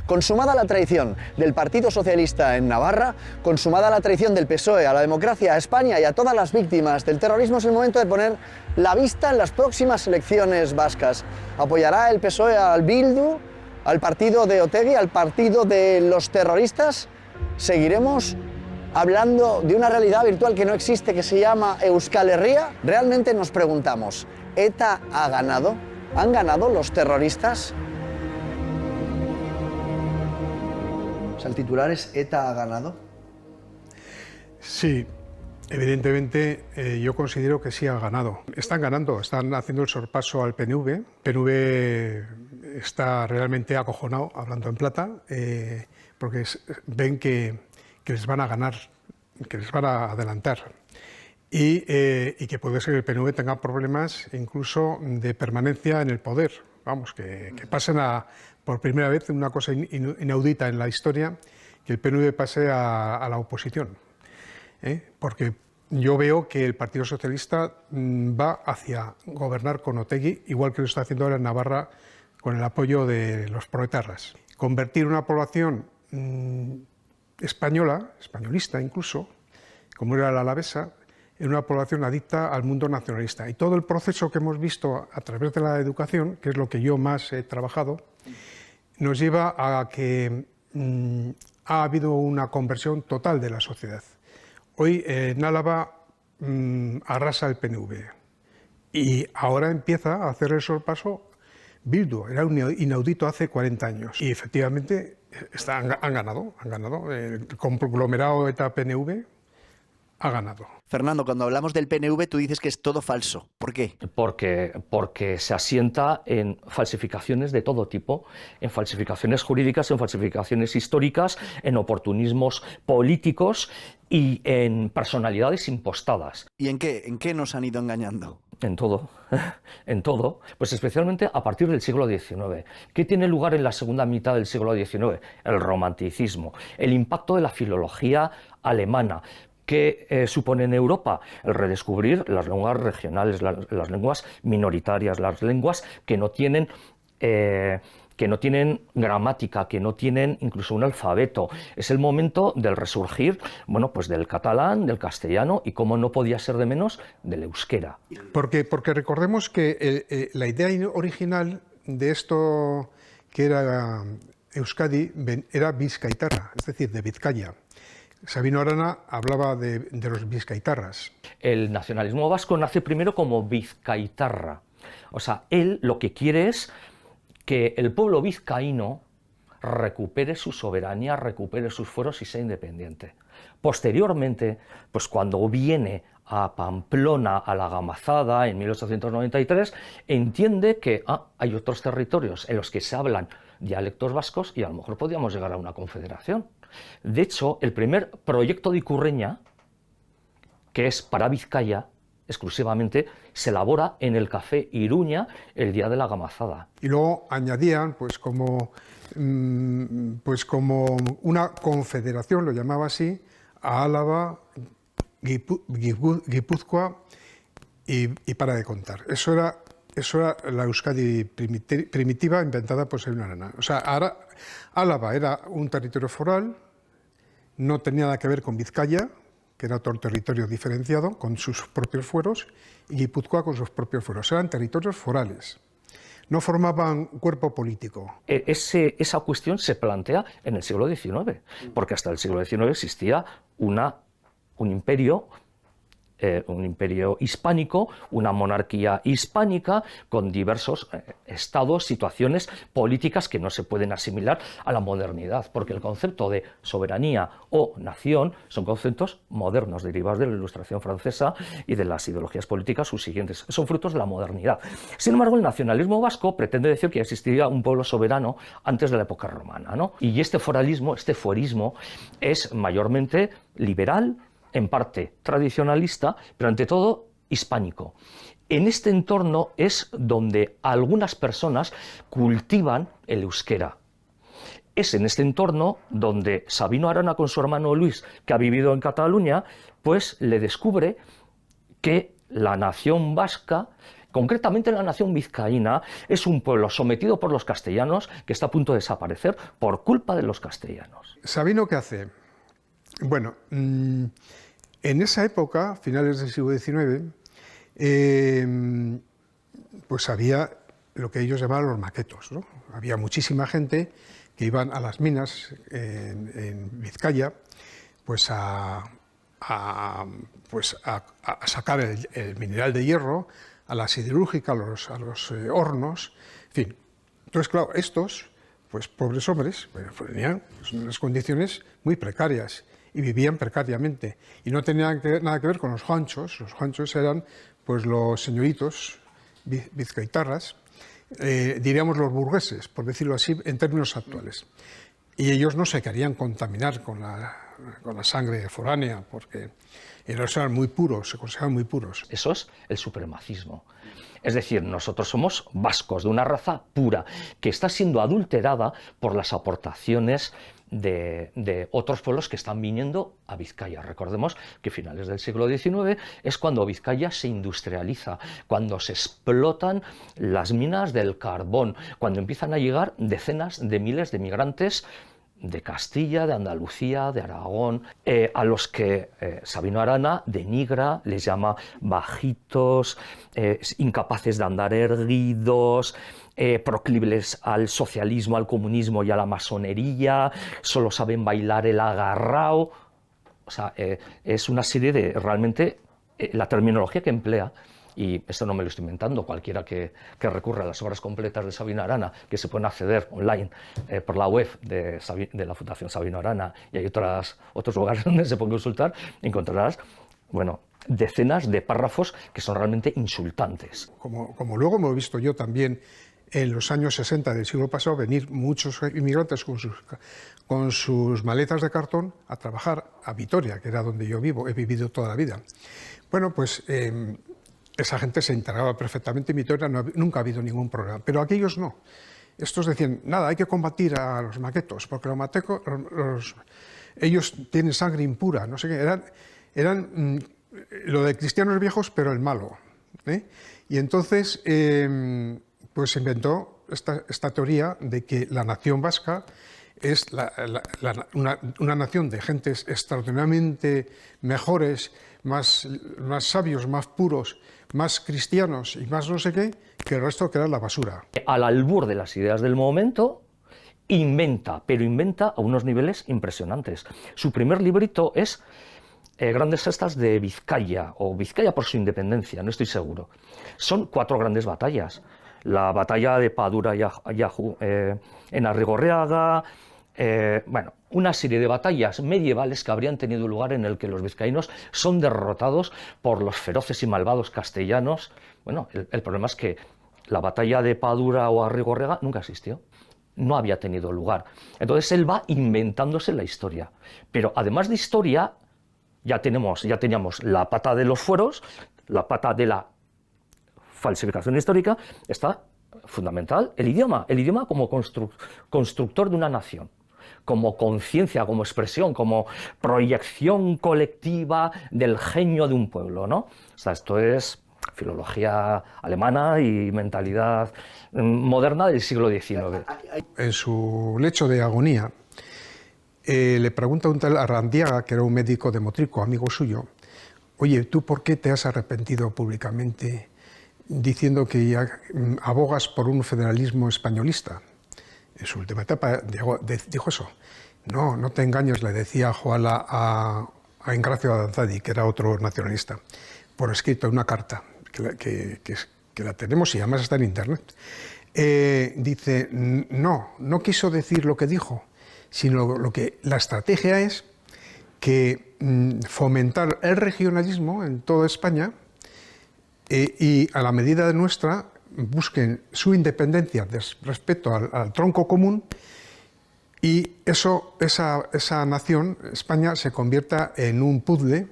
Consumada la traición del Partido Socialista en Navarra, consumada la traición del PSOE a la democracia, a España y a todas las víctimas del terrorismo, es el momento de poner la vista en las próximas elecciones vascas. ¿Apoyará el PSOE al Bildu, al partido de Otegi, al partido de los terroristas? ¿Seguiremos hablando de una realidad virtual que no existe, que se llama Euskal Herria? Realmente nos preguntamos, ¿ETA ha ganado? ¿Han ganado los terroristas? O sea, el titular es ¿ETA ha ganado? Sí, evidentemente yo considero que sí ha ganado. Están ganando, están haciendo el sorpaso al PNV. PNV está realmente acojonado, hablando en plata, porque ven que les van a ganar, que les van a adelantar. Y que puede ser que el PNV tenga problemas incluso de permanencia en el poder. Vamos, que pasen por primera vez una cosa inaudita en la historia, que el PNV pase a la oposición. Porque yo veo que el Partido Socialista va hacia gobernar con Otegi, igual que lo está haciendo ahora en Navarra con el apoyo de los proetarras. Convertir una población española, españolista incluso, como era la alavesa, en una población adicta al mundo nacionalista. Y todo el proceso que hemos visto a través de la educación, que es lo que yo más he trabajado, nos lleva a que ha habido una conversión total de la sociedad. Hoy en Álava arrasa el PNV y ahora empieza a hacer el sorpaso Bildu. Era un inaudito hace 40 años y efectivamente han ganado. El conglomerado ETA-PNV ha ganado. Fernando, cuando hablamos del PNV tú dices que es todo falso. ¿Por qué? Porque se asienta en falsificaciones de todo tipo, en falsificaciones jurídicas, en falsificaciones históricas, en oportunismos políticos y en personalidades impostadas. ¿Y en qué nos han ido engañando? En todo, en todo, pues especialmente a partir del siglo XIX. ¿Qué tiene lugar en la segunda mitad del siglo XIX? El romanticismo, el impacto de la filología alemana. ¿Qué supone en Europa? El redescubrir las lenguas regionales, las lenguas minoritarias, las lenguas que no tienen gramática, que no tienen incluso un alfabeto. Es el momento del resurgir, bueno, pues del catalán, del castellano y, como no podía ser de menos, del euskera. Porque recordemos que la idea original de esto que era Euskadi era vizcaitarra, es decir, de Vizcaya. Sabino Arana hablaba de los vizcaitarras. El nacionalismo vasco nace primero como vizcaitarra. O sea, él lo que quiere es que el pueblo vizcaíno recupere su soberanía, recupere sus fueros y sea independiente. Posteriormente, pues cuando viene a Pamplona, a la Gamazada, en 1893, entiende que hay otros territorios en los que se hablan dialectos vascos y a lo mejor podríamos llegar a una confederación. De hecho, el primer proyecto de Ikurreña, que es para Vizcaya exclusivamente, se elabora en el Café Iruña el día de la Gamazada. Y luego añadían, pues como una confederación, lo llamaba así, a Álava, Guipúzcoa y para de contar. Eso era la Euskadi primitiva inventada por Sabino Arana. O sea, ahora Álava era un territorio foral, no tenía nada que ver con Vizcaya, que era otro territorio diferenciado, con sus propios fueros, y Guipúzcoa con sus propios fueros. Eran territorios forales, no formaban cuerpo político. Esa cuestión se plantea en el siglo XIX, porque hasta el siglo XIX existía un imperio hispánico, una monarquía hispánica con diversos estados, situaciones políticas que no se pueden asimilar a la modernidad, porque el concepto de soberanía o nación son conceptos modernos, derivados de la Ilustración francesa y de las ideologías políticas subsiguientes. Son frutos de la modernidad. Sin embargo, el nacionalismo vasco pretende decir que existía un pueblo soberano antes de la época romana, ¿no? Y este foralismo, este fuerismo, es mayormente liberal, en parte tradicionalista, pero ante todo hispánico. En este entorno es donde algunas personas cultivan el euskera. Es en este entorno donde Sabino Arana, con su hermano Luis, que ha vivido en Cataluña, pues le descubre que la nación vasca Concretamente la nación vizcaína es un pueblo sometido por los castellanos que está a punto de desaparecer por culpa de los castellanos. ¿Sabino qué hace? Bueno, en esa época, finales del siglo XIX, pues había lo que ellos llamaban los maquetos, ¿no? Había muchísima gente que iban a las minas en Vizcaya pues a sacar el mineral de hierro, a la siderúrgica, a los hornos, en fin. Entonces, claro, estos, pues pobres hombres, tenían unas condiciones muy precarias y vivían precariamente. Y no tenían nada que ver con los juanchos. Los juanchos eran pues los señoritos vizcaitarras, diríamos los burgueses, por decirlo así, en términos actuales. Y ellos no se querían contaminar con la sangre foránea, porque eran muy puros, se consideraban muy puros. Eso es el supremacismo. Es decir, nosotros somos vascos, de una raza pura, que está siendo adulterada por las aportaciones de otros pueblos que están viniendo a Vizcaya. Recordemos que a finales del siglo XIX es cuando Vizcaya se industrializa, cuando se explotan las minas del carbón, cuando empiezan a llegar decenas de miles de migrantes de Castilla, de Andalucía, de Aragón, a los que Sabino Arana denigra, les llama bajitos, incapaces de andar erguidos, proclives al socialismo, al comunismo y a la masonería, solo saben bailar el agarrao. O sea, es una serie de, realmente, la terminología que emplea, y esto no me lo estoy inventando, cualquiera que recurra a las obras completas de Sabino Arana, que se pueden acceder online por la web de la Fundación Sabino Arana, y hay otros lugares donde se puede consultar, encontrarás, bueno, decenas de párrafos que son realmente insultantes. Como luego hemos visto yo también en los años 60 del siglo pasado venir muchos inmigrantes con sus maletas de cartón a trabajar a Vitoria, que era donde yo he vivido toda la vida. Bueno, pues esa gente se integraba perfectamente en Vitoria, nunca ha habido ningún problema, pero aquellos no. Estos decían, nada, hay que combatir a los maquetos, porque ellos tienen sangre impura, no sé qué, eran lo de cristianos viejos, pero el malo, ¿eh? Y entonces pues se inventó esta teoría de que la nación vasca es una nación de gentes extraordinariamente mejores, más sabios, más puros, más cristianos y más no sé qué, que el resto que era la basura. Al albur de las ideas del momento, pero inventa a unos niveles impresionantes. Su primer librito es Grandes gestas de Vizcaya, o Vizcaya por su independencia, no estoy seguro. Son 4 grandes batallas. La batalla de Padura en Arrigorriaga, bueno, una serie de batallas medievales que habrían tenido lugar en el que los vizcaínos son derrotados por los feroces y malvados castellanos. Bueno, el problema es que la batalla de Padura o Arrigorriaga nunca existió, no había tenido lugar. Entonces él va inventándose la historia. Pero además de historia, ya teníamos la pata de los fueros, la pata de la falsificación histórica, está fundamental el idioma como constructor de una nación, como conciencia, como expresión, como proyección colectiva del genio de un pueblo, ¿no? O sea, esto es filología alemana y mentalidad moderna del siglo XIX. En su lecho de agonía, le pregunta un tal Arrandiaga, que era un médico de Motrico, amigo suyo, oye, ¿tú por qué te has arrepentido públicamente diciendo que abogas por un federalismo españolista? En su última etapa dijo eso. No, no te engañes, le decía Joala a Engracio Adanzadi, que era otro nacionalista, por escrito en una carta, que la tenemos y además está en internet. Dice, no quiso decir lo que dijo, sino la estrategia es que fomentar el regionalismo en toda España y a la medida de nuestra busquen su independencia respecto al tronco común y esa nación, España, se convierta en un puzzle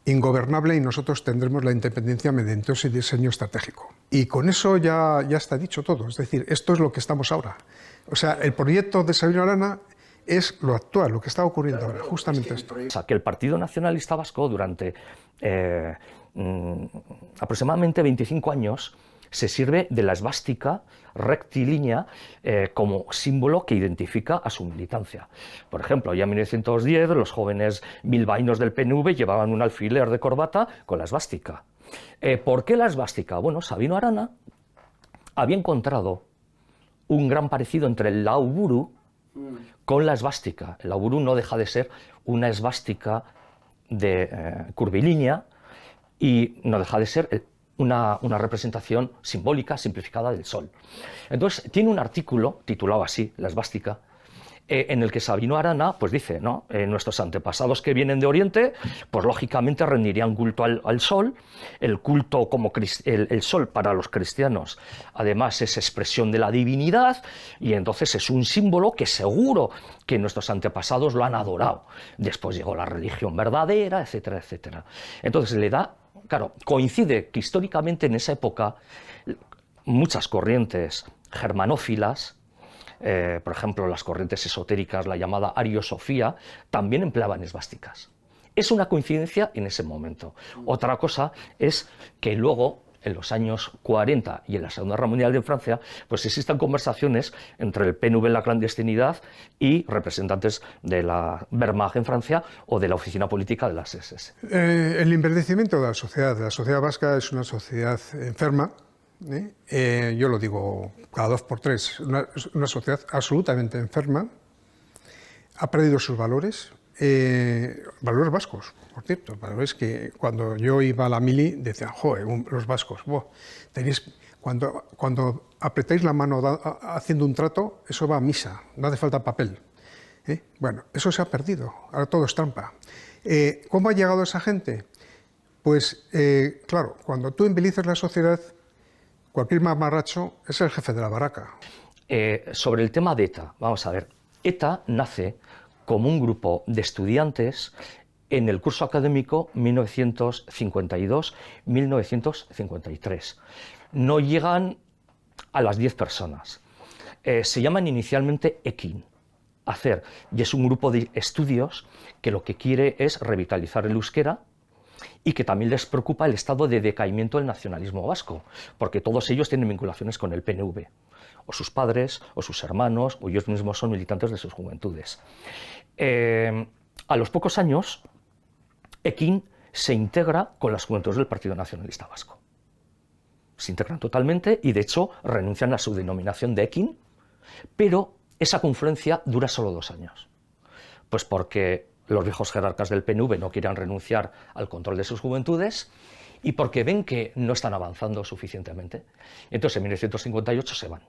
ingobernable y nosotros tendremos la independencia mediante ese diseño estratégico. Y con eso ya está dicho todo, es decir, esto es lo que estamos ahora. O sea, el proyecto de Sabino Arana es lo actual, lo que está ocurriendo ahora, justamente esto. O sea, que el Partido Nacionalista Vasco durante aproximadamente 25 años se sirve de la esvástica rectilínea como símbolo que identifica a su militancia. Por ejemplo, ya en 1910 los jóvenes bilbaínos del PNV llevaban un alfiler de corbata con la esvástica. ¿Por qué la esvástica? Bueno, Sabino Arana había encontrado un gran parecido entre el lauburu con la esvástica. El lauburu no deja de ser una esvástica de curvilínea y no deja de ser una representación simbólica simplificada del sol. Entonces, tiene un artículo titulado así, La esvástica, en el que Sabino Arana pues dice, ¿no? Nuestros antepasados que vienen de Oriente, pues lógicamente rendirían culto al sol. El culto como el sol para los cristianos, además, es expresión de la divinidad, y entonces es un símbolo que seguro que nuestros antepasados lo han adorado. Después llegó la religión verdadera, etcétera, etcétera. Entonces le da, claro, coincide que históricamente en esa época muchas corrientes germanófilas, por ejemplo, las corrientes esotéricas, la llamada ariosofía, también empleaban esvásticas. Es una coincidencia en ese momento. Otra cosa es que luego, en los años 40 y en la Segunda Guerra Mundial de Francia, pues existan conversaciones entre el PNV en la clandestinidad y representantes de la Wehrmacht en Francia o de la oficina política de las SS. El enverdecimiento de la sociedad vasca es una sociedad enferma. Yo lo digo cada 2 por 3, una sociedad absolutamente enferma, ha perdido sus valores, valores vascos, por cierto, valores que cuando yo iba a la mili decían, joder, los vascos, cuando apretáis la mano haciendo un trato, eso va a misa, no hace falta papel. Bueno, eso se ha perdido, ahora todo es trampa. ¿Cómo ha llegado esa gente? Pues, claro, cuando tú envilizas la sociedad, cualquier mamarracho es el jefe de la barraca. Sobre el tema de ETA, vamos a ver. ETA nace como un grupo de estudiantes en el curso académico 1952-1953. No llegan a las 10 personas. Se llaman inicialmente EKIN, hacer, y es un grupo de estudios que lo que quiere es revitalizar el euskera, y que también les preocupa el estado de decaimiento del nacionalismo vasco, porque todos ellos tienen vinculaciones con el PNV, o sus padres, o sus hermanos, o ellos mismos son militantes de sus juventudes. A los pocos años, EKIN se integra con las juventudes del Partido Nacionalista Vasco. Se integran totalmente y, de hecho, renuncian a su denominación de EKIN, pero esa confluencia dura solo 2 años. Pues porque los viejos jerarcas del PNV no quieren renunciar al control de sus juventudes y porque ven que no están avanzando suficientemente. Entonces, en 1958 se van,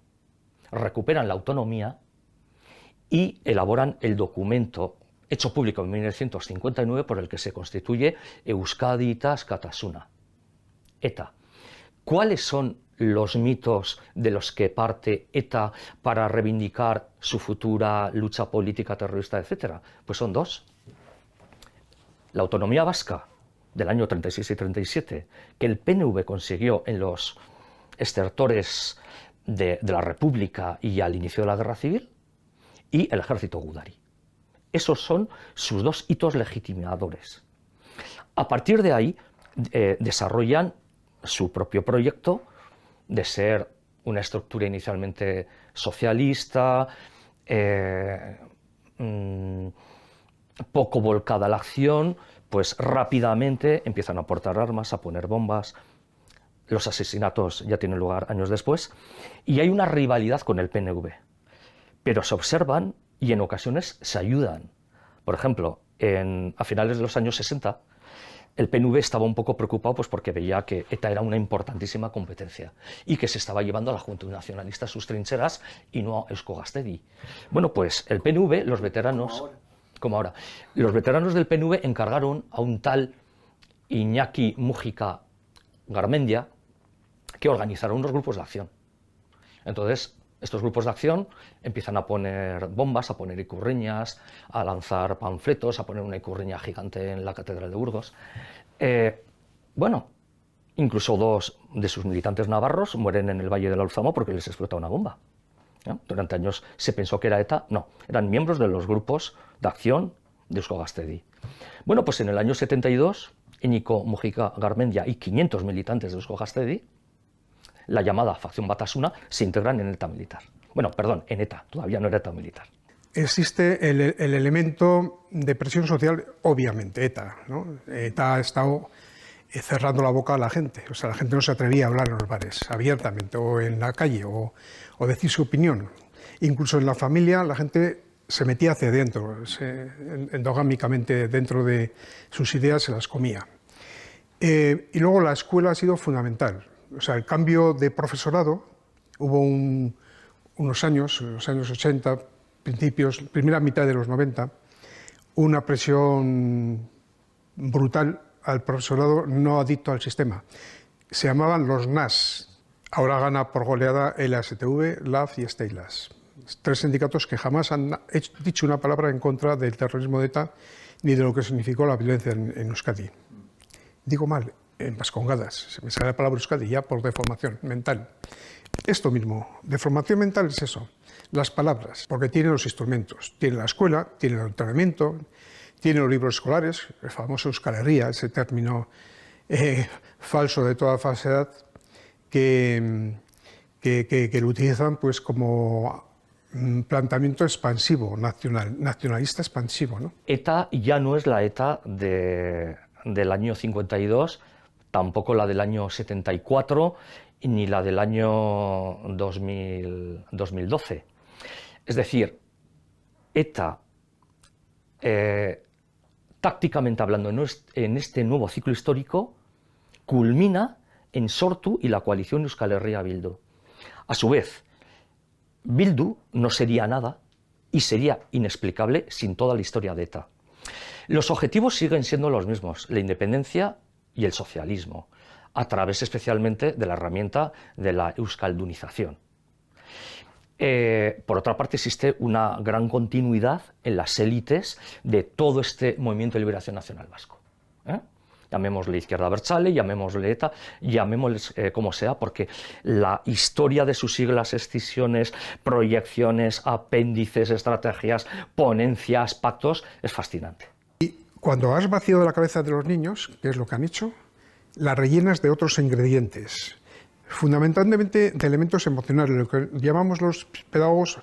recuperan la autonomía y elaboran el documento hecho público en 1959 por el que se constituye Euskaditas Katasuna, ETA. ¿Cuáles son los mitos de los que parte ETA para reivindicar su futura lucha política terrorista, etcétera? Pues son 2. La autonomía vasca del año 36 y 37, que el PNV consiguió en los estertores de la República y al inicio de la Guerra Civil, y el ejército gudari. Esos son sus 2 hitos legitimadores. A partir de ahí desarrollan su propio proyecto de ser una estructura inicialmente socialista, poco volcada a la acción, pues rápidamente empiezan a aportar armas, a poner bombas. Los asesinatos ya tienen lugar años después y hay una rivalidad con el PNV, pero se observan y en ocasiones se ayudan. Por ejemplo, a finales de los años 60, el PNV estaba un poco preocupado pues porque veía que ETA era una importantísima competencia y que se estaba llevando a la Juventud Nacionalista a sus trincheras y no a Eusko Gaztedi. Bueno, pues el PNV, los veteranos, como ahora, los veteranos del PNV encargaron a un tal Iñaki Mujica Garmendia que organizaron unos grupos de acción. Entonces, estos grupos de acción empiezan a poner bombas, a poner icurriñas, a lanzar panfletos, a poner una icurriña gigante en la Catedral de Burgos. Bueno, incluso 2 de sus militantes navarros mueren en el Valle del Alzamo porque les explota una bomba. ¿no? Durante años se pensó que era ETA, no, eran miembros de los grupos de acción de Eusko Gaztedi. Bueno, pues en el año 72, Íñigo Mujica Garmendia y 500 militantes de Eusko Gaztedi, la llamada facción Batasuna, se integran en ETA militar. Bueno, perdón, en ETA, todavía no era ETA militar. Existe el elemento de presión social, obviamente, ETA, ¿no? ETA ha estado cerrando la boca a la gente, o sea, la gente no se atrevía a hablar en los bares abiertamente o en la calle o decir su opinión. Incluso en la familia la gente se metía hacia adentro, endogámicamente dentro de sus ideas se las comía. Y luego la escuela ha sido fundamental, o sea, el cambio de profesorado, hubo unos años, los años 80, principios, primera mitad de los 90, una presión brutal al profesorado no adicto al sistema. Se llamaban los NAS. Ahora gana por goleada el ASTV, LAF y Steylas. 3 sindicatos que jamás han dicho una palabra en contra del terrorismo de ETA ni de lo que significó la violencia en Euskadi. Digo mal, en Vascongadas. Se me sale la palabra Euskadi ya por deformación mental. Esto mismo, deformación mental es eso, las palabras, porque tiene los instrumentos. Tiene la escuela, tiene el entrenamiento, tiene los libros escolares, el famoso Euskal Herria, ese término falso de toda falsedad, que lo utilizan pues como planteamiento expansivo, nacionalista expansivo, ¿no? ETA ya no es la ETA del año 52, tampoco la del año 74, ni la del año 2012. Es decir, ETA, tácticamente hablando, en este nuevo ciclo histórico, culmina en Sortu y la coalición Euskal Herria Bildu. A su vez, Bildu no sería nada y sería inexplicable sin toda la historia de ETA. Los objetivos siguen siendo los mismos, la independencia y el socialismo, a través especialmente de la herramienta de la euskaldunización. Por otra parte, existe una gran continuidad en las élites de todo este movimiento de liberación nacional vasco. Llamémosle izquierda abertzale, llamémosle ETA, llamémosle como sea, porque la historia de sus siglas, escisiones, proyecciones, apéndices, estrategias, ponencias, pactos, es fascinante. Y cuando has vaciado la cabeza de los niños, que es lo que han hecho, la rellenas de otros ingredientes, fundamentalmente de elementos emocionales, lo que llamamos los pedagogos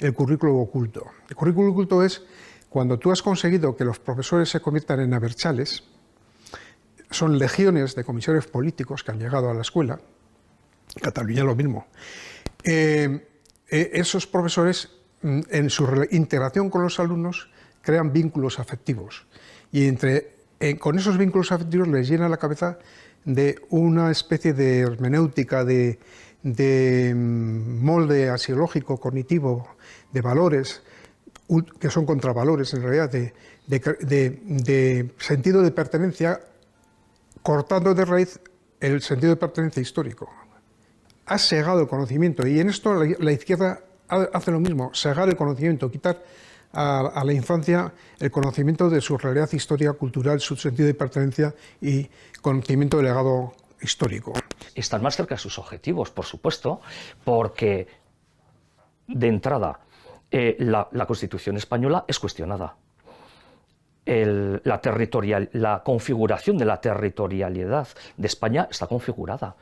el currículo oculto. El currículo oculto es cuando tú has conseguido que los profesores se conviertan en abertzales. Son legiones de comisarios políticos que han llegado a la escuela, en Cataluña lo mismo. Esos profesores, en su integración con los alumnos, crean vínculos afectivos y con esos vínculos afectivos les llena la cabeza de una especie de hermenéutica, de molde axiológico, cognitivo, de valores, que son contravalores en realidad, de sentido de pertenencia, cortando de raíz el sentido de pertenencia histórico. Ha segado el conocimiento y en esto la izquierda hace lo mismo, segar el conocimiento, quitar a la infancia el conocimiento de su realidad, historia, cultural, su sentido de pertenencia y conocimiento del legado histórico. Están más cerca de sus objetivos, por supuesto, porque de entrada la Constitución española es cuestionada. La configuración de la territorialidad de España está configurada.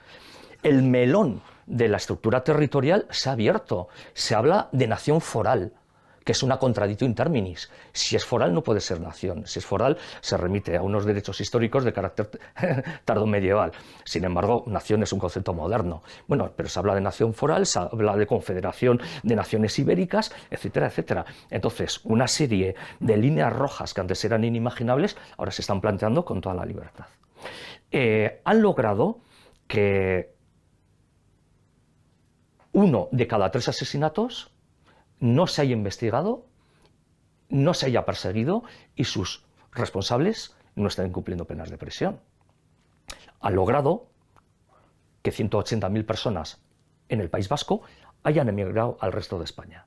El melón de la estructura territorial se ha abierto. Se habla de nación foral, que es una contradictio in terminis. Si es foral no puede ser nación. Si es foral se remite a unos derechos históricos de carácter tardomedieval. Sin embargo, nación es un concepto moderno. Bueno, pero se habla de nación foral, se habla de confederación de naciones ibéricas, etcétera, etcétera. Entonces, una serie de líneas rojas que antes eran inimaginables, ahora se están planteando con toda la libertad. Han logrado que 1 de cada 3 asesinatos no se haya investigado, no se haya perseguido y sus responsables no estén cumpliendo penas de prisión. Ha logrado que 180.000 personas en el País Vasco hayan emigrado al resto de España,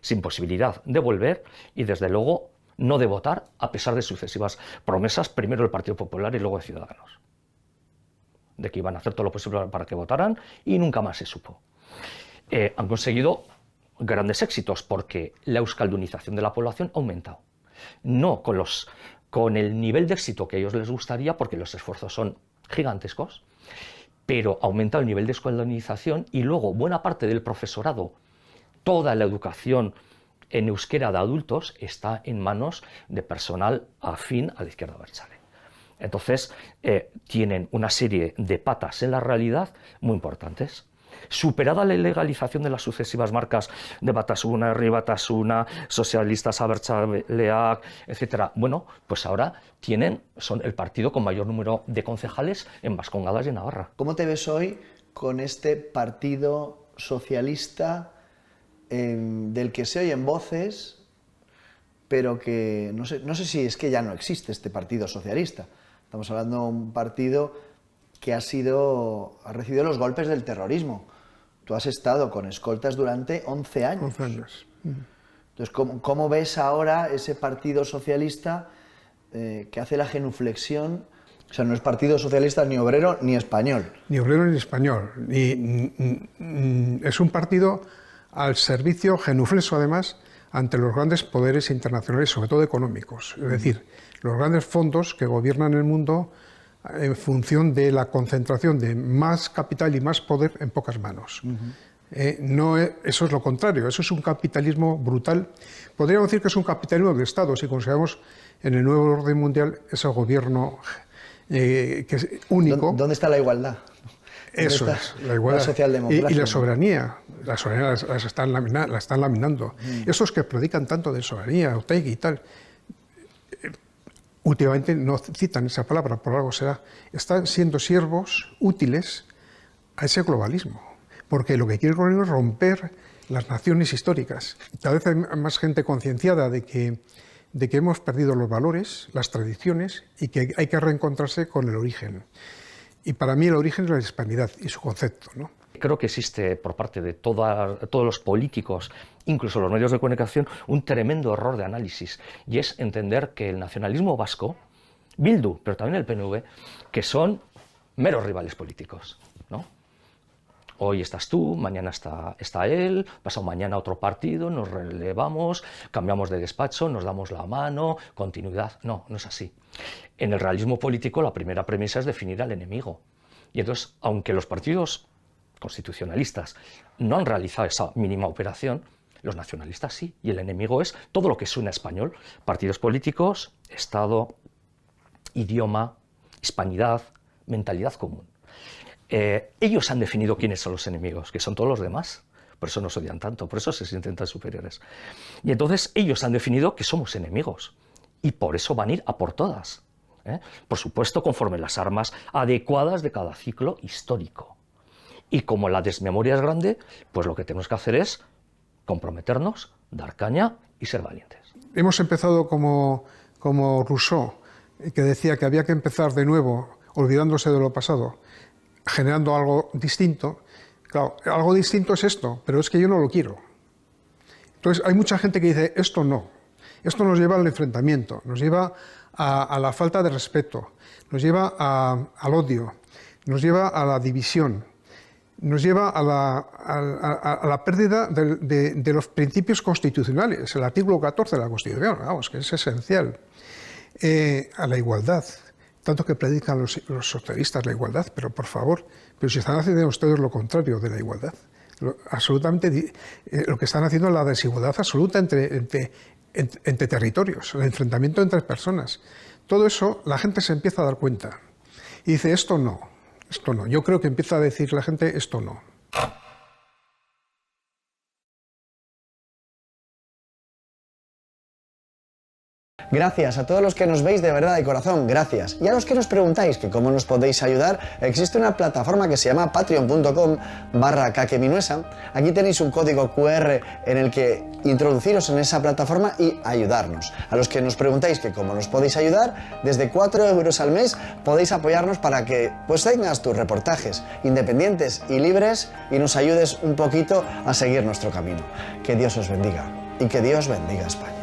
sin posibilidad de volver y, desde luego, no de votar, a pesar de sucesivas promesas, primero del Partido Popular y luego de Ciudadanos, de que iban a hacer todo lo posible para que votaran y nunca más se supo. Han conseguido grandes éxitos porque la euskaldunización de la población ha aumentado. No con el nivel de éxito que a ellos les gustaría, porque los esfuerzos son gigantescos, pero ha aumentado el nivel de euskaldunización y luego buena parte del profesorado, toda la educación en euskera de adultos está en manos de personal afín a la izquierda abertzale. Entonces, tienen una serie de patas en la realidad muy importantes. Superada la ilegalización de las sucesivas marcas de Batasuna, Herri Batasuna, Socialistas Abertzaleak, etc. Bueno, pues ahora son el partido con mayor número de concejales en Vascongadas y en Navarra. ¿Cómo te ves hoy con este partido socialista del que se oyen voces, pero que no sé si es que ya no existe este partido socialista? Estamos hablando de un partido que ha recibido los golpes del terrorismo. Tú has estado con escoltas durante 11 años. 11 años. Entonces, ¿cómo ves ahora ese partido socialista que hace la genuflexión? O sea, no es partido socialista ni obrero ni español. Ni obrero ni español. Es un partido al servicio, genuflexo además, ante los grandes poderes internacionales, sobre todo económicos. Es decir, los grandes fondos que gobiernan el mundo en función de la concentración de más capital y más poder en pocas manos. Eso es lo contrario, eso es un capitalismo brutal. Podríamos decir que es un capitalismo de Estado, si consideramos en el nuevo orden mundial ese gobierno que es único. ¿Dónde está la igualdad? Eso es, la igualdad. La socialdemocracia. Y la soberanía la están laminando. Esos que predican tanto de soberanía, Otegi y tal, últimamente no citan esa palabra, por algo será. Están siendo siervos útiles a ese globalismo, porque lo que quiere el globalismo es romper las naciones históricas. Cada vez hay más gente concienciada de que hemos perdido los valores, las tradiciones, y que hay que reencontrarse con el origen. Y para mí el origen es la hispanidad y su concepto, ¿no? Creo que existe por parte de todos los políticos, incluso los medios de comunicación, un tremendo error de análisis, y es entender que el nacionalismo vasco, Bildu, pero también el PNV, que son meros rivales políticos, ¿no? Hoy estás tú, mañana está él, pasado mañana otro partido, nos relevamos, cambiamos de despacho, nos damos la mano, continuidad. No, no es así. En el realismo político la primera premisa es definir al enemigo. Y entonces, aunque los partidos constitucionalistas no han realizado esa mínima operación, los nacionalistas sí, y el enemigo es todo lo que suena español: partidos políticos, Estado, idioma, hispanidad, mentalidad común. Ellos han definido quiénes son los enemigos, que son todos los demás. Por eso nos odian tanto, por eso se sienten tan superiores. Y entonces ellos han definido que somos enemigos, y por eso van a ir a por todas, ¿eh? Por supuesto, conforme las armas adecuadas de cada ciclo histórico. Y como la desmemoria es grande, pues lo que tenemos que hacer es comprometernos, dar caña y ser valientes. Hemos empezado como Rousseau, que decía que había que empezar de nuevo, olvidándose de lo pasado, generando algo distinto. Claro, algo distinto es esto, pero es que yo no lo quiero. Entonces hay mucha gente que dice, esto no. Esto nos lleva al enfrentamiento, nos lleva a la falta de respeto, nos lleva al odio, nos lleva a la división, nos lleva a la pérdida de los principios constitucionales, el artículo 14 de la Constitución, vamos, que es esencial, a la igualdad. Tanto que predican los socialistas la igualdad, pero por favor, pero si están haciendo ustedes lo contrario de la igualdad, absolutamente lo que están haciendo es la desigualdad absoluta entre territorios, el enfrentamiento entre personas. Todo eso la gente se empieza a dar cuenta y dice, esto no. Yo creo que empieza a decir la gente, esto no. Gracias a todos los que nos veis de verdad de corazón, gracias. Y a los que nos preguntáis que cómo nos podéis ayudar, existe una plataforma que se llama patreon.com/kakeminuesa. Aquí tenéis un código QR en el que introduciros en esa plataforma y ayudarnos. A los que nos preguntáis que cómo nos podéis ayudar, desde 4 euros al mes podéis apoyarnos para que pues tengas tus reportajes independientes y libres y nos ayudes un poquito a seguir nuestro camino. Que Dios os bendiga y que Dios bendiga a España.